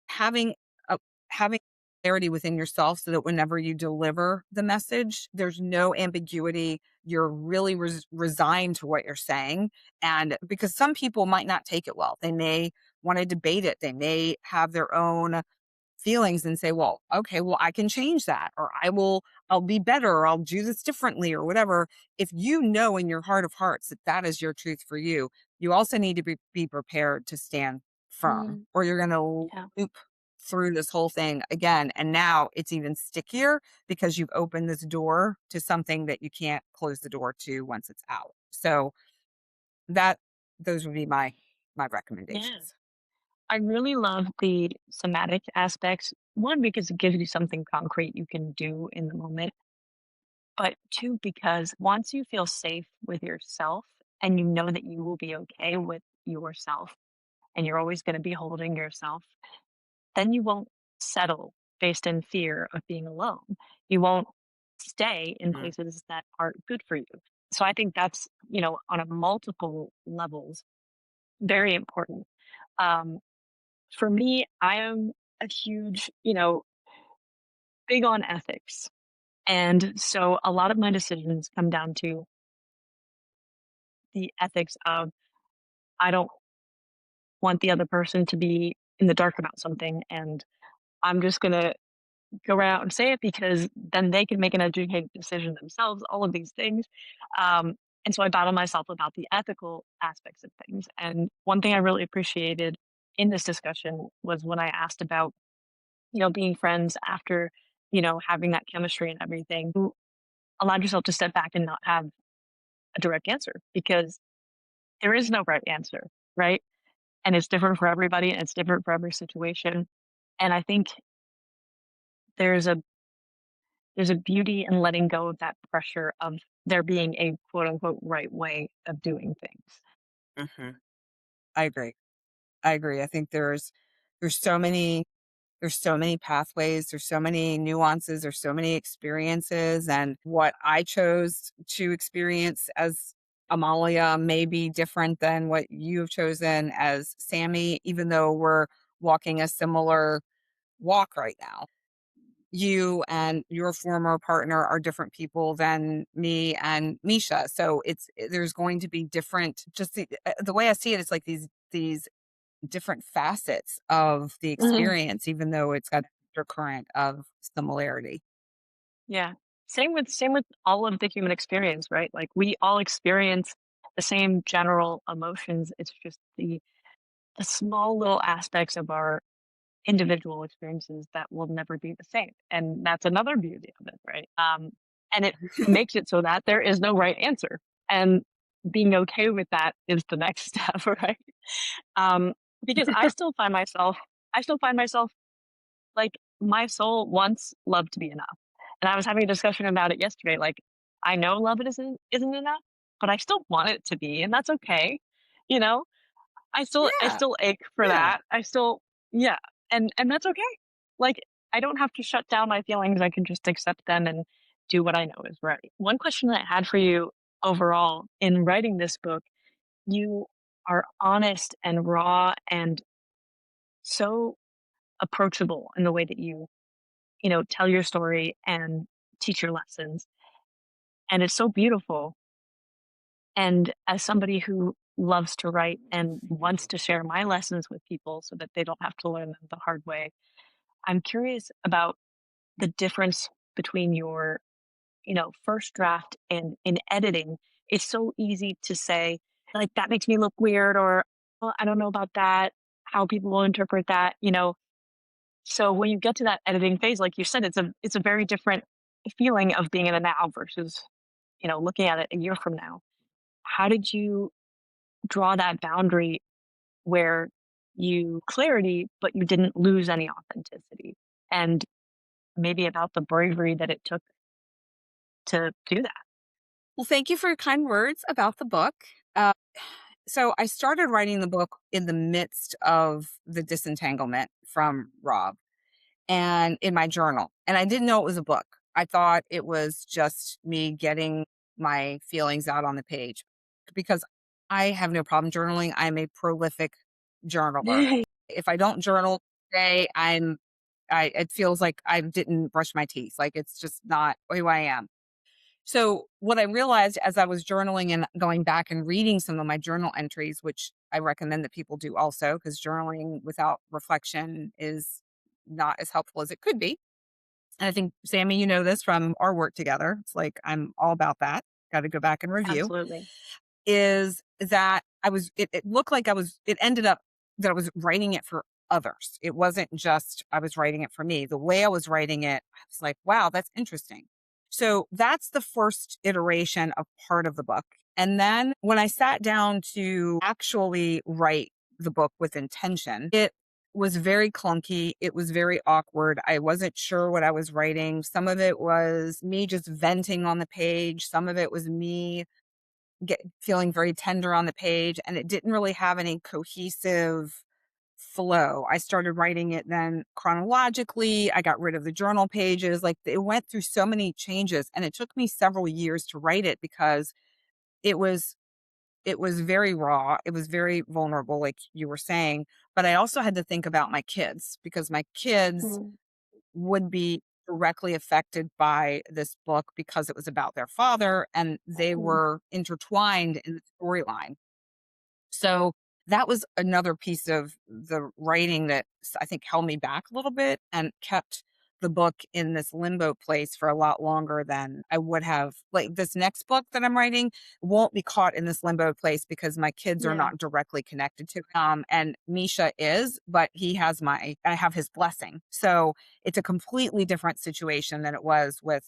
a having clarity within yourself so that whenever you deliver the message, there's no ambiguity. You're really resigned to what you're saying. And because some people might not take it well, they may wanna debate it. They may have their own feelings and say, well, okay, well, I can change that, or I'll be better, or I'll do this differently, or whatever. If you know in your heart of hearts that that is your truth for you, you also need to be prepared to stand firm, mm, or you're going to yeah. loop through this whole thing again. And now it's even stickier because you've opened this door to something that you can't close the door to once it's out. So that those would be my Yeah. recommendations. I really love the somatic aspects. One, because it gives you something concrete you can do in the moment. But two, because once you feel safe with yourself and you know that you will be okay with yourself and you're always going to be holding yourself, then you won't settle based in fear of being alone. You won't stay in Mhm. places that aren't good for you. So I think that's, on a multiple levels, very important. Um, for me, I am a huge, big on ethics. And so a lot of my decisions come down to the ethics of I don't want the other person to be in the dark about something. And I'm just going to go out and say it because then they can make an educated decision themselves, all of these things. Um, and so I battle myself about the ethical aspects of things. And one thing I really appreciated in this discussion was when I asked about, being friends after, having that chemistry and everything. You allowed yourself to step back and not have a direct answer because there is no right answer, right? And it's different for everybody and it's different for every situation. And I think there's a there's a beauty in letting go of that pressure of there being a quote unquote right way of doing things. Mhm. I agree. I agree. I think there's so many there's so many pathways, there's so many nuances, there's so many experiences, and what I chose to experience as Amalia may be different than what you have chosen as Sammy, even though we're walking a similar walk right now. you and your former partner are different people than me and Misha. So there's going to be different, just the way I see it, it's like these different facets of the Mhm. experience, even though it's got undercurrent of similarity. Yeah. Same with all of the human experience, right? Like we all experience the same general emotions. It's just the small little aspects of our individual experiences that will never be the same. And that's another beauty of it, right? And it makes it so that there is no right answer. And being okay with that is the next step, right? Um, because I still find myself like my soul once loved to be enough. And I was having a discussion about it yesterday. Like I know love isn't enough, but I still want it to be, and that's okay. You know, I Yeah. still ache for Yeah. that. I still yeah, and that's okay. Like I don't have to shut down my feelings. I can just accept them and do what I know is right. One question that I had for you overall in writing this book, you are honest and raw and so approachable in the way that you tell your story and teach your lessons. And it's so beautiful. And as somebody who loves to write and wants to share my lessons with people so that they don't have to learn them the hard way, I'm curious about the difference between your first draft and in editing. It's so easy to say, like, that makes me look weird, or well, I don't know about that, how people will interpret that. So when you get to that editing phase, like you said, it's a very different feeling of being in the now versus looking at it a year from now. How did you draw that boundary where you clarity, but you didn't lose any authenticity? And maybe about the bravery that it took to do that. Well, thank you for your kind words about the book. Uh, so I started writing the book in the midst of the disentanglement from Rob and in my journal. And I didn't know it was a book. I thought it was just me getting my feelings out on the page because I have no problem journaling. I'm a prolific journaler. If I don't journal today, it feels like I didn't brush my teeth. Like it's just not who I am. So, what I realized as I was journaling and going back and reading some of my journal entries, which I recommend that people do also, because journaling without reflection is not as helpful as it could be. And I think, Sammy, you know this from our work together. It's like I'm all about that. Got to go back and review. Absolutely. Is that it looked like it ended up that I was writing it for others. It wasn't just I was writing it for me. The way I was writing it, I was like, wow, that's interesting. So that's the first iteration of part of the book. And then when I sat down to actually write the book with intention, it was very clunky. It was very awkward. I wasn't sure what I was writing. Some of it was me just venting on the page. Some of it was me feeling very tender on the page, and it didn't really have any cohesive flow. I started writing it then chronologically. I got rid of the journal pages. Like it went through so many changes, and it took me several years to write it because it was it was very raw. It was very vulnerable, like you were saying. But I also had to think about my kids because my kids Mhm. would be directly affected by this book because it was about their father and they Mhm. were intertwined in the storyline. So that was another piece of the writing that I think held me back a little bit and kept the book in this limbo place for a lot longer than I would have. Like this next book that I'm writing won't be caught in this limbo place because my kids are Yeah. not directly connected to it. And Misha is, but I have his blessing. So it's a completely different situation than it was with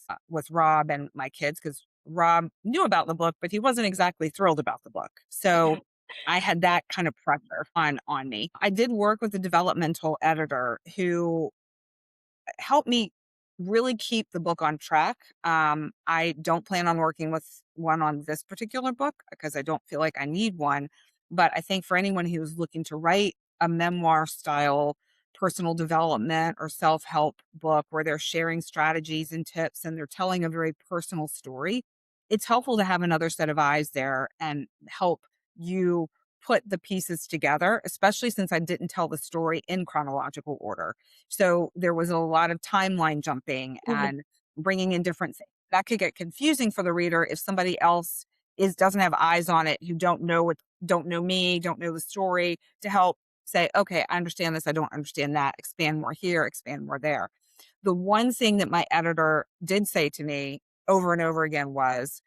Rob and my kids because Rob knew about the book, but he wasn't exactly thrilled about the book. So I had that kind of pressure on me. I did work with a developmental editor who helped me really keep the book on track. I don't plan on working with one on this particular book because I don't feel like I need one. But I think for anyone who's looking to write a memoir style personal development or self help book where they're sharing strategies and tips and they're telling a very personal story, it's helpful to have another set of eyes there and help you put the pieces together, especially since I didn't tell the story in chronological order. So there was a lot of timeline jumping Mhm. and bringing in different things. That could get confusing for the reader if somebody else is doesn't have eyes on it, who don't know me, don't know the story, to help say, okay, I understand this, I don't understand that, expand more here, expand more there. The one thing that my editor did say to me over and over again was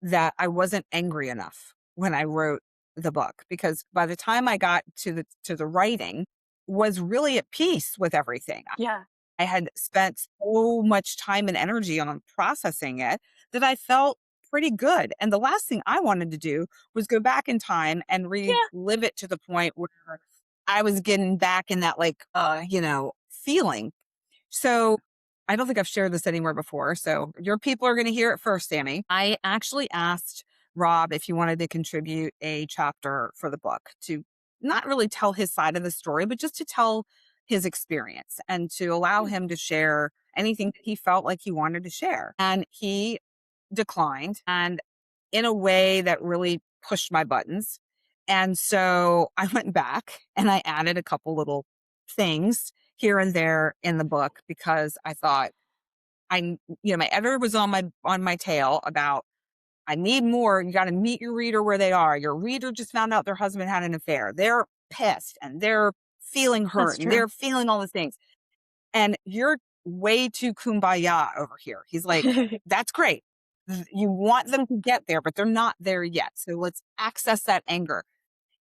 that I wasn't angry enough when I wrote the book, because by the time I got to the writing, was really at peace with everything. Yeah. I had spent so much time and energy on processing it that I felt pretty good. And the last thing I wanted to do was go back in time and Yeah. relive it to the point where I was getting back in that feeling. So I don't think I've shared this anywhere before. So your people are going to hear it first, Sammy. I actually asked Rob if he wanted to contribute a chapter for the book, to not really tell his side of the story, but just to tell his experience and to allow Mm. him to share anything that he felt like he wanted to share. And he declined, and in a way that really pushed my buttons. And so I went back and I added a couple little things here and there in the book, because I thought my editor was on my tail about, I need more. You got to meet your reader where they are. Your reader just found out their husband had an affair. They're pissed and they're feeling That's hurt and true. they're feeling all the things. And you're way too kumbaya over here. He's like, that's great. You want them to get there, but they're not there yet. So let's access that anger.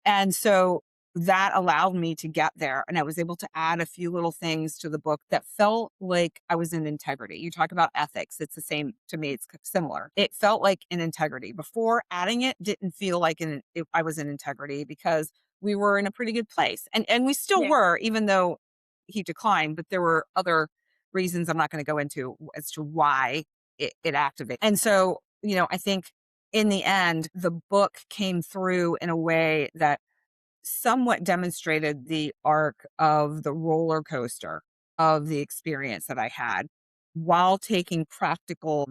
And so that allowed me to get there, and I was able to add a few little things to the book that felt like I was in integrity. You talk about ethics, it's the same to me, it's similar. It felt like an integrity. Before adding it didn't feel like I was in integrity, because we were in a pretty good place. And we still Yeah. were, even though he declined, but there were other reasons I'm not going to go into as to why it activated. And so, I think in the end, the book came through in a way that somewhat demonstrated the arc of the roller coaster of the experience that I had, while taking practical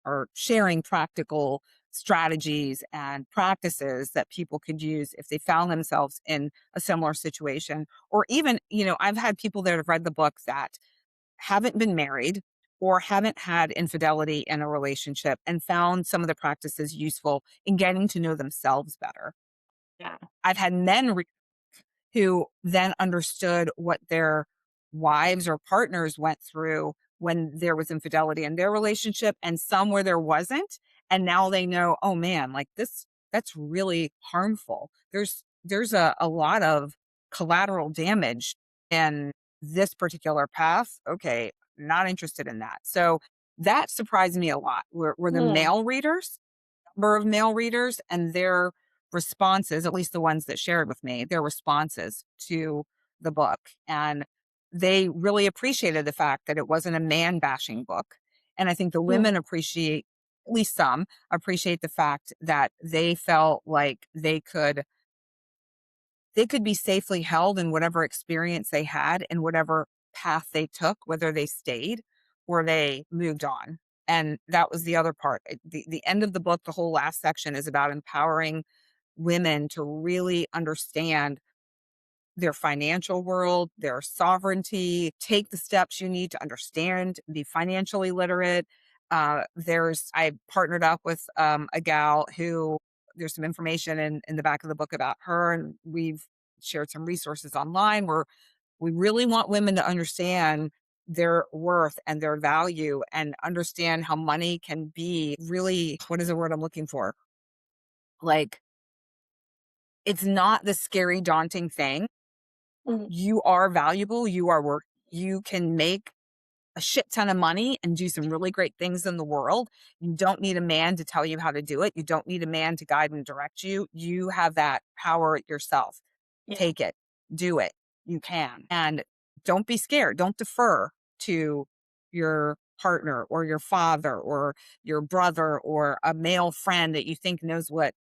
or sharing practical strategies and practices that people could use if they found themselves in a similar situation. Or even, I've had people that have read the book that haven't been married or haven't had infidelity in a relationship and found some of the practices useful in getting to know themselves better. Yeah. I've had men who then understood what their wives or partners went through when there was infidelity in their relationship, and some where there wasn't. And now they know, oh man, like this, that's really harmful. There's a lot of collateral damage in this particular path. Okay, not interested in that. So that surprised me a lot. Were the Mm. male readers, number of male readers, and their responses, at least the ones that shared with me, their responses to the book. And they really appreciated the fact that it wasn't a man bashing book. And I think the Mm. women appreciate, at least some, appreciate the fact that they felt like they could be safely held in whatever experience they had and whatever path they took, whether they stayed or they moved on. And that was the other part. The end of the book, the whole last section, is about empowering women to really understand their financial world, their sovereignty, take the steps you need to understand, be financially literate. I partnered up with a gal who, there's some information in the back of the book about her, and we've shared some resources online where we really want women to understand their worth and their value, and understand how money can be really, what is the word I'm looking for? Like, it's not the scary, daunting thing. Mhm. You are valuable, you are worth, you can make a shit ton of money and do some really great things in the world. You don't need a man to tell you how to do it. You don't need a man to guide and direct you. You have that power yourself. Yeah. Take it, do it. You can. And don't be scared. Don't defer to your partner or your father or your brother or a male friend that you think knows what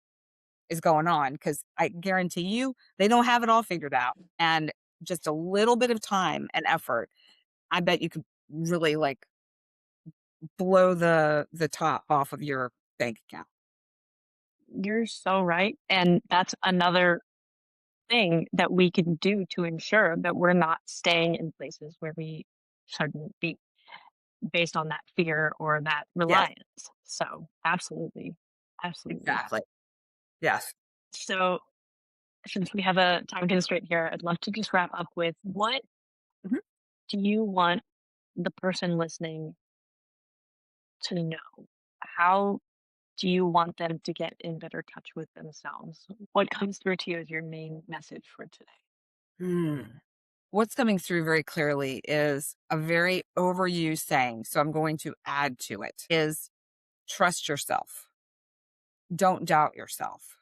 is going on, because I guarantee you they don't have it all figured out. And just a little bit of time and effort, I bet you could really like blow the top off of your bank account. You're so right. And that's another thing that we can do to ensure that we're not staying in places where we shouldn't be based on that fear or that Yes, reliance. So, absolutely. Absolutely. exactly. Yes. So, since we have a time constraint here, I'd love to just wrap up with what Mhm. do you want the person listening to know? How do you want them to get in better touch with themselves? What comes through to you as your main message for today? Mm. What's coming through very clearly is a very overused saying. So I'm going to add to it is trust yourself. Don't doubt yourself.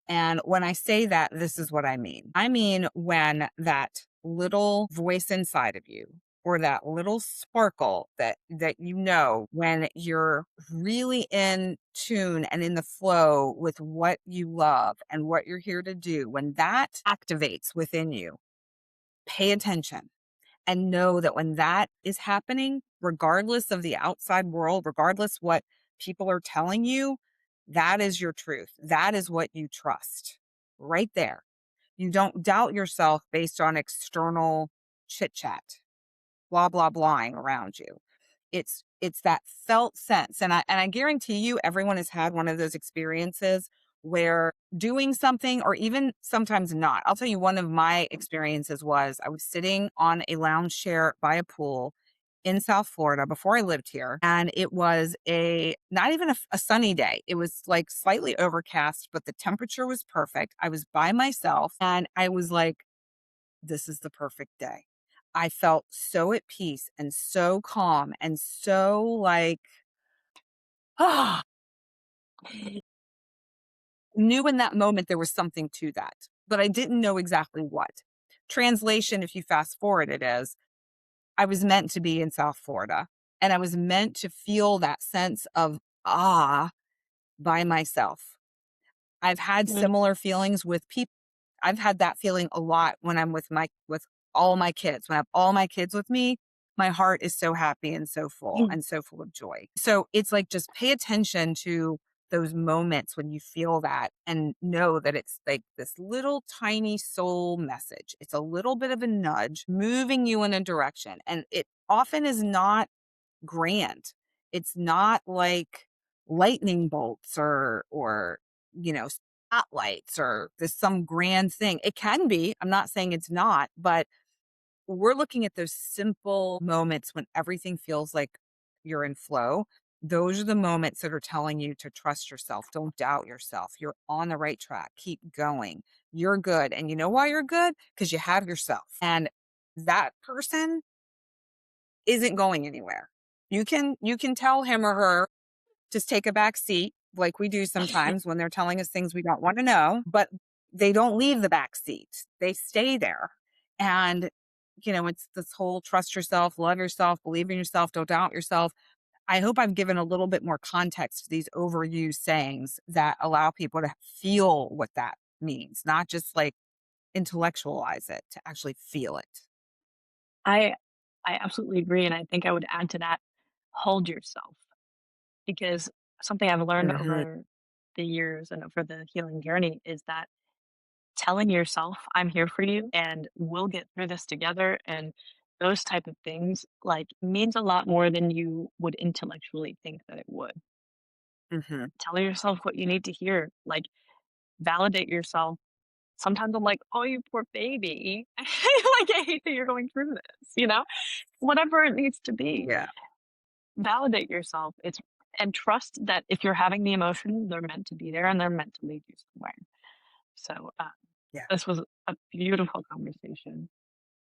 And when I say that, this is what I mean. I mean, when that little voice inside of you or that little sparkle that you know when you're really in tune and in the flow with what you love and what you're here to do, when that activates within you, pay attention and know that when that is happening, regardless of the outside world, regardless what people are telling you, that is your truth. That is what you trust right there. You don't doubt yourself based on external chit chat, blah, blah, blahing around you. It's that felt sense. And I guarantee you everyone has had one of those experiences where doing something or even sometimes not. I'll tell you one of my experiences was I was sitting on a lounge chair by a pool in South Florida before I lived here. And it was a not even a sunny day. It was like slightly overcast, but the temperature was perfect. I was by myself and I was like, this is the perfect day. I felt so at peace and so calm and so like, ah, knew in that moment there was something to that, but I didn't know exactly what. Translation, if you fast forward, it is I was meant to be in South Florida and I was meant to feel that sense of by myself. I've had Mm, similar feelings with people. I've had that feeling a lot when I'm with all my kids. When I have all my kids with me, my heart is so happy and so full of joy. So it's like just pay attention to those moments when you feel that and know that it's like this little tiny soul message. It's a little bit of a nudge moving you in a direction. And it often is not grand. It's not like lightning bolts or spotlights or there's some grand thing. It can be. I'm not saying it's not, but we're looking at those simple moments when everything feels like you're in flow. Those are the moments that are telling you to trust yourself. Don't doubt yourself. You're on the right track. Keep going. You're good. And you know why you're good? Because you have yourself. And that person isn't going anywhere. You can tell him or her, just take a back seat like we do sometimes when they're telling us things we don't want to know, but they don't leave the back seat. They stay there. And it's this whole trust yourself, love yourself, believe in yourself, don't doubt yourself. I hope I've given a little bit more context to these overused sayings that allow people to feel what that means, not just like intellectualize it, to actually feel it. I I absolutely agree, and I think I would add to that, hold yourself, because something I've learned Mhm. over the years and over the healing journey is that telling yourself, "I'm here for you, and we'll get through this together," and those type of things, like, means a lot more than you would intellectually think that it would. Mhm. Tell yourself what you need to hear, like, validate yourself. Sometimes I'm like, "Oh, you poor baby." Like, "I hate that you're going through this," you know? Whatever it needs to be. Yeah. Validate yourself. It's and trust that if you're having the emotions, they're meant to be there and they're meant to lead you somewhere. So, Yeah. this was a beautiful conversation.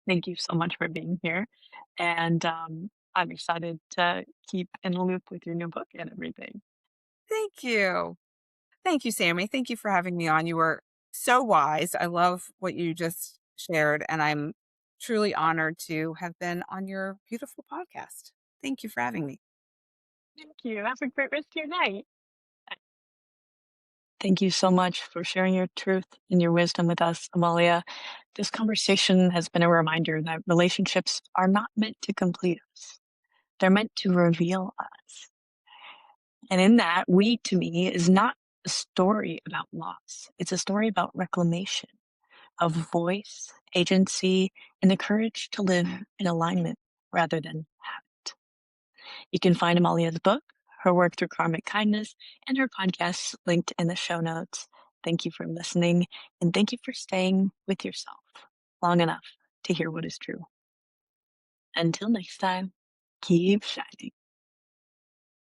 Thank you so much for being here, and, I'm excited to keep in the loop with your new book and everything. Thank you. Thank you, Sammy. Thank you for having me on. You were so wise. I love what you just shared, and I'm truly honored to have been on your beautiful podcast. Thank you for having me. Thank you. Have a great rest of your night. Thank you so much for sharing your truth and your wisdom with us, Amalia. This conversation has been a reminder that relationships are not meant to complete us. They're meant to reveal us. And in that, we to me is not a story about loss. It's a story about reclamation, of voice, agency, and the courage to live in alignment rather than habit. You can find Amalia's book, her work through karmic kindness, and her podcasts linked in the show notes. Thank you for listening, and thank you for staying with yourself long enough to hear what is true. Until next time, keep shining.